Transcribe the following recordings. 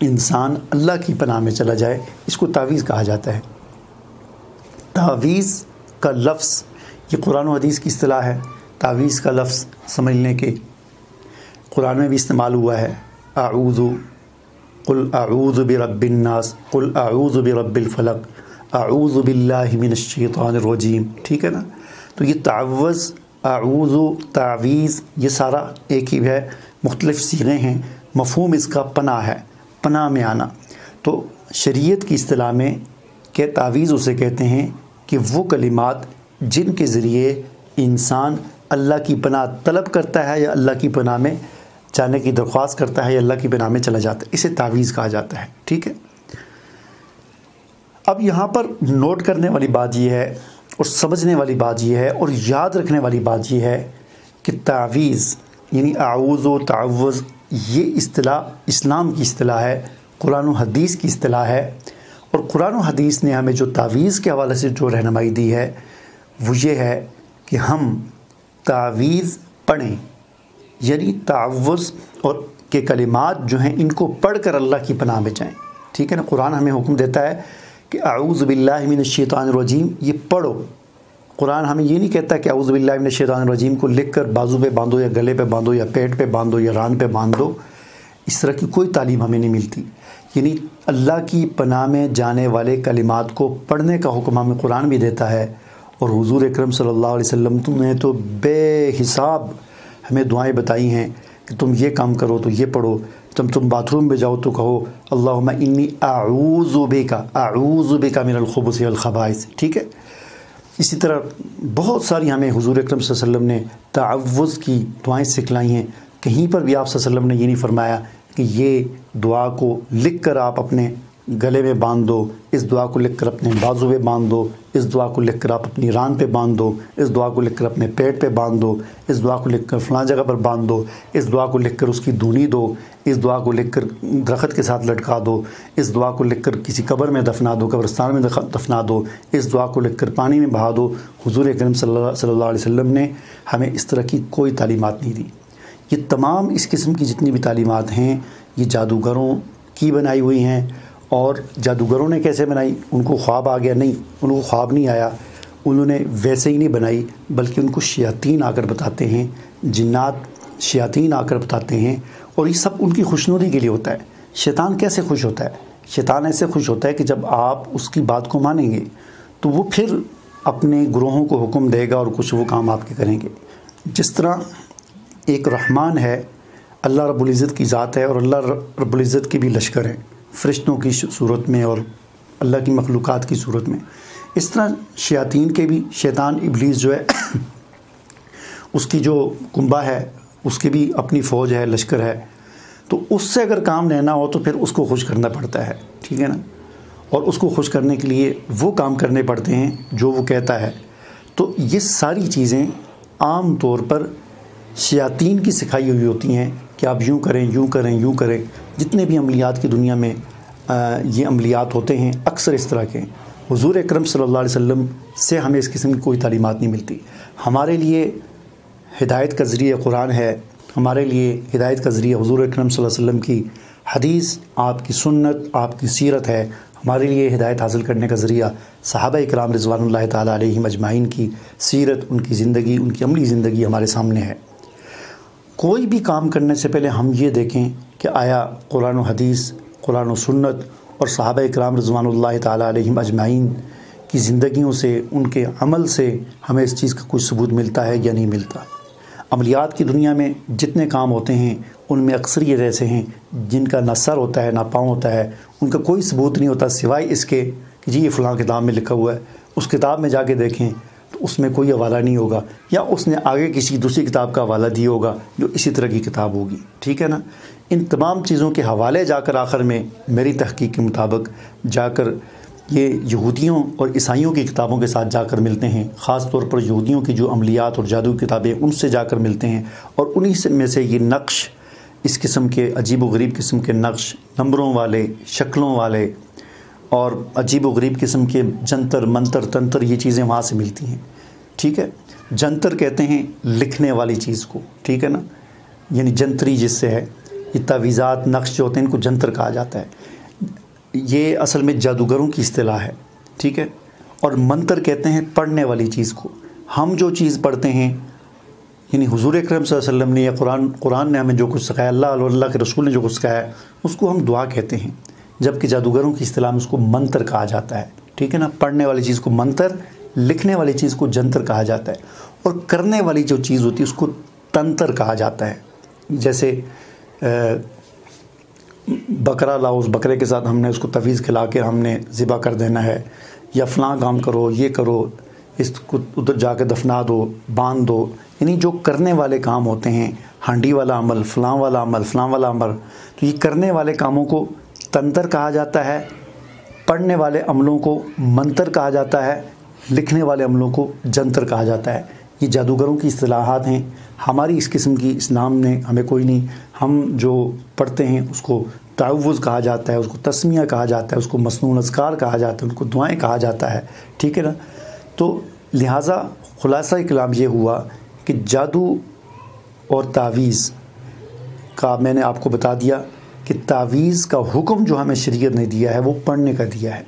انسان اللہ کی پناہ میں چلا جائے، اس کو تعویذ کہا جاتا ہے۔ تعویذ کا لفظ یہ قرآن و حدیث کی اصطلاح ہے۔ تعویذ کا لفظ سمجھ لیں کہ قرآن میں بھی استعمال ہوا ہے، قل اعوذ برب الناس، قل اعوذ برب الفلق، اعوذ باللہ من الشیطان الرجیم، ٹھیک ہے نا۔ تو یہ تعوذ، اعوذ، تعویذ یہ سارا ایک ہی ہے، مختلف صیغے ہیں، مفہوم اس کا پناہ ہے، پناہ میں آنا۔ تو شریعت کی اصطلاح میں کہ تعویذ اسے کہتے ہیں کہ وہ کلمات جن کے ذریعے انسان اللہ کی پناہ طلب کرتا ہے یا اللہ کی پناہ میں جانے کی درخواست کرتا ہے یا اللہ کی پناہ میں چلا جاتا ہے، اسے تعویذ کہا جاتا ہے، ٹھیک ہے۔ اب یہاں پر نوٹ کرنے والی بات یہ ہے اور سمجھنے والی بات یہ ہے اور یاد رکھنے والی بات یہ ہے کہ تعویذ یعنی اعوذ و تعوذ یہ اصطلاح اسلام کی اصطلاح ہے، قرآن و حدیث کی اصطلاح ہے، اور قرآن و حدیث نے ہمیں جو تعویذ کے حوالے سے جو رہنمائی دی ہے وہ یہ ہے کہ ہم تعویذ پڑھیں، یعنی تعوذ اور کے کلمات جو ہیں ان کو پڑھ کر اللہ کی پناہ میں جائیں، ٹھیک ہے نا۔ قرآن ہمیں حکم دیتا ہے کہ اعوذ باللہ من الشیطان الرجیم یہ پڑھو۔ قرآن ہمیں یہ نہیں کہتا کہ اعوذ باللہ من الشیطان الرجیم کو لکھ کر بازو پہ باندھو یا گلے پہ باندھو یا پیٹ پہ باندھو یا ران پہ باندھو، اس طرح کی کوئی تعلیم ہمیں نہیں ملتی۔ یعنی اللہ کی پناہ میں جانے والے کلمات کو پڑھنے کا حکم ہمیں قرآن بھی دیتا ہے، اور حضور اکرم صلی اللہ علیہ وسلم نے تو بے حساب ہمیں دعائیں بتائی ہیں کہ تم یہ کام کرو تو یہ پڑھو، تم باتھ روم میں جاؤ تو کہو اللہم انی اعوذ بک من الخبث والخبائث، ٹھیک ہے۔ اسی طرح بہت ساری ہمیں حضور اکرم صلی اللہ علیہ وسلم نے تعوذ کی دعائیں سکھلائی ہیں۔ کہیں پر بھی آپ صلی اللہ علیہ وسلم نے یہ نہیں فرمایا کہ یہ دعا کو لکھ کر آپ اپنے گلے میں باندھ دو، اس دعا کو لکھ کر اپنے بازو پہ باندھ دو، اس دعا کو لکھ کر آپ اپنی ران پہ باندھ دو، اس دعا کو لکھ کر اپنے پیٹ پہ باندھ دو، اس دعا کو لکھ کر فلاں جگہ پر باندھ دو، اس دعا کو لکھ کر اس کی دھونی دو، اس دعا کو لکھ کر درخت کے ساتھ لٹکا دو، اس دعا کو لکھ کر کسی قبر میں دفنا دو، قبرستان میں دفنا دو، اس دعا کو لکھ کر پانی میں بہا دو۔ حضور اکرم صلی اللہ علیہ وسلم نے ہمیں اس طرح کی کوئی تعلیمات نہیں دی۔ یہ تمام اس قسم کی جتنی بھی تعلیمات ہیں یہ جادوگروں کی بنائی ہوئی ہیں، اور جادوگروں نے کیسے بنائی؟ ان کو خواب آ گیا؟ نہیں، ان کو خواب نہیں آیا، انہوں نے ویسے ہی نہیں بنائی، بلکہ ان کو شیاطین آ کر بتاتے ہیں، جنات شیاطین آ کر بتاتے ہیں، اور یہ سب ان کی خوشنودی کے لیے ہوتا ہے۔ شیطان کیسے خوش ہوتا ہے؟ شیطان ایسے خوش ہوتا ہے کہ جب آپ اس کی بات کو مانیں گے تو وہ پھر اپنے گروہوں کو حکم دے گا اور کچھ وہ کام آپ کے کریں گے۔ جس طرح ایک رحمان ہے، اللہ رب العزت کی ذات ہے، اور اللہ رب العزت کے بھی لشکر ہیں فرشتوں کی صورت میں اور اللہ کی مخلوقات کی صورت میں، اس طرح شیاطین کے بھی، شیطان ابلیس جو ہے اس کی جو کنبہ ہے اس کی بھی اپنی فوج ہے، لشکر ہے، تو اس سے اگر کام لینا ہو تو پھر اس کو خوش کرنا پڑتا ہے، ٹھیک ہے نا، اور اس کو خوش کرنے کے لیے وہ کام کرنے پڑتے ہیں جو وہ کہتا ہے۔ تو یہ ساری چیزیں عام طور پر شیاطین کی سکھائی ہوئی ہوتی ہیں کہ آپ یوں کریں، یوں کریں، یوں کریں۔ جتنے بھی عملیات کی دنیا میں یہ عملیات ہوتے ہیں اکثر اس طرح کے ہیں۔ حضور اکرم صلی اللہ علیہ وسلم سے ہمیں اس قسم کی کوئی تعلیمات نہیں ملتی۔ ہمارے لیے ہدایت کا ذریعہ قرآن ہے، ہمارے لیے ہدایت کا ذریعہ حضور اکرم صلی اللہ علیہ وسلم کی حدیث، آپ کی سنت، آپ کی سیرت ہے۔ ہمارے لیے ہدایت حاصل کرنے کا ذریعہ صحابہ اکرام رضوان اللہ تعالیٰ علیہم اجمعین کی سیرت، ان کی زندگی، ان کی عملی زندگی ہمارے سامنے ہے۔ کوئی بھی کام کرنے سے پہلے ہم یہ دیکھیں کہ آیا قرآن و حدیث، قرآن و سنت اور صحابہ اکرام رضوان اللہ تعالیٰ علیہم اجمعین کی زندگیوں سے، ان کے عمل سے ہمیں اس چیز کا کوئی ثبوت ملتا ہے یا نہیں ملتا۔ عملیات کی دنیا میں جتنے کام ہوتے ہیں ان میں اکثر یہ ایسے ہیں جن کا نہ سر ہوتا ہے نہ پاؤں ہوتا ہے، ان کا کوئی ثبوت نہیں ہوتا سوائے اس کے کہ جی یہ فلاں کتاب میں لکھا ہوا ہے۔ اس کتاب میں جا کے دیکھیں تو اس میں کوئی حوالہ نہیں ہوگا، یا اس نے آگے کسی دوسری کتاب کا حوالہ دیا ہوگا جو اسی طرح کی کتاب ہوگی، ٹھیک ہے نا۔ ان تمام چیزوں کے حوالے جا کر آخر میں میری تحقیق کے مطابق جا کر یہ یہودیوں اور عیسائیوں کی کتابوں کے ساتھ جا کر ملتے ہیں، خاص طور پر یہودیوں کی جو عملیات اور جادو کتابیں ان سے جا کر ملتے ہیں، اور انہی سے میں سے یہ نقش، اس قسم کے عجیب و غریب قسم کے نقش، نمبروں والے، شکلوں والے اور عجیب و غریب قسم کے جنتر منتر تنتر، یہ چیزیں وہاں سے ملتی ہیں، ٹھیک ہے۔ جنتر کہتے ہیں لکھنے والی چیز کو، ٹھیک ہے نا، یعنی جنتری جس سے ہے، یہ تعویذات نقش جو ہوتے ہیں ان کو جنتر کہا جاتا ہے. یہ اصل میں جادوگروں کی اصطلاح ہے, ٹھیک ہے. اور منتر کہتے ہیں پڑھنے والی چیز کو. ہم جو چیز پڑھتے ہیں یعنی حضور اکرم صلی اللہ علیہ وسلم نے یا قرآن نے ہمیں جو کچھ سکھایا, اللہ کے رسول نے جو کچھ سکھایا ہے, اس کو ہم دعا کہتے ہیں, جبکہ جادوگروں کی اصطلاح میں اس کو منتر کہا جاتا ہے, ٹھیک ہے نا. پڑھنے والی چیز کو منتر, لکھنے والی چیز کو جنتر کہا جاتا ہے, اور کرنے والی جو چیز ہوتی ہے اس کو تنتر کہا جاتا ہے. جیسے بکرا لاؤ, اس بکرے کے ساتھ ہم نے اس کو تعویذ کھلا کے ہم نے ذبح کر دینا ہے, یا فلاں کام کرو, یہ کرو, اس کو ادھر جا کے دفنا دو, باندھ دو. یعنی جو کرنے والے کام ہوتے ہیں, ہانڈی والا عمل, فلاں والا عمل, فلاں والا عمل, تو یہ کرنے والے کاموں کو تنتر کہا جاتا ہے, پڑھنے والے عملوں کو منتر کہا جاتا ہے, لکھنے والے عملوں کو جنتر کہا جاتا ہے. یہ جادوگروں کی اصطلاحات ہیں. ہماری اس قسم کی اسلام نے ہمیں کوئی نہیں. ہم جو پڑھتے ہیں اس کو تعوذ کہا جاتا ہے, اس کو تسمیہ کہا جاتا ہے, اس کو مسنون اذکار کہا جاتا ہے, ان کو دعائیں کہا جاتا ہے, ٹھیک ہے نا. تو لہٰذا خلاصہ کلام یہ ہوا کہ جادو اور تعویذ کا میں نے آپ کو بتا دیا کہ تعویذ کا حکم جو ہمیں شریعت نے دیا ہے وہ پڑھنے کا دیا ہے.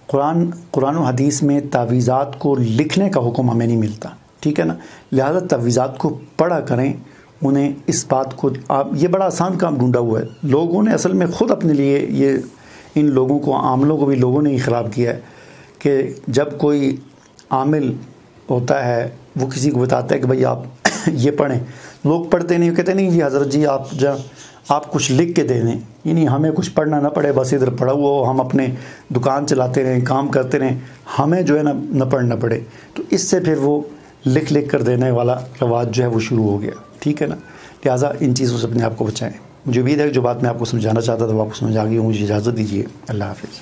قرآن و حدیث میں تعویذات کو لکھنے کا حکم ہمیں نہیں ملتا, ٹھیک ہے نا. لہذا تعویذات کو پڑھا کریں. انہیں اس بات کو یہ بڑا آسان کام ڈھونڈا ہوا ہے لوگوں نے, اصل میں خود اپنے لیے یہ ان لوگوں کو, عاملوں کو بھی لوگوں نے ہی خراب کیا ہے کہ جب کوئی عامل ہوتا ہے وہ کسی کو بتاتا ہے کہ بھائی آپ یہ پڑھیں, لوگ پڑھتے نہیں, کہتے نہیں جی حضرت جی آپ کچھ لکھ کے دے دیں, یعنی ہمیں کچھ پڑھنا نہ پڑے, بس ادھر پڑھا ہوا ہو, ہم اپنے دکان چلاتے رہیں, کام کرتے رہیں, ہمیں جو ہے نہ پڑھنا پڑے. تو اس سے پھر وہ لکھ کر دینے والا رواج جو ہے وہ شروع ہو گیا, ٹھیک ہے نا. لہٰذا ان چیزوں سے اپنے آپ کو بچائیں. مجھے امید ہے کہ جو بات میں آپ کو سمجھانا چاہتا تھا وہ آپ کو سمجھ آ گئی ہوں. مجھے اجازت دیجیے. اللہ حافظ.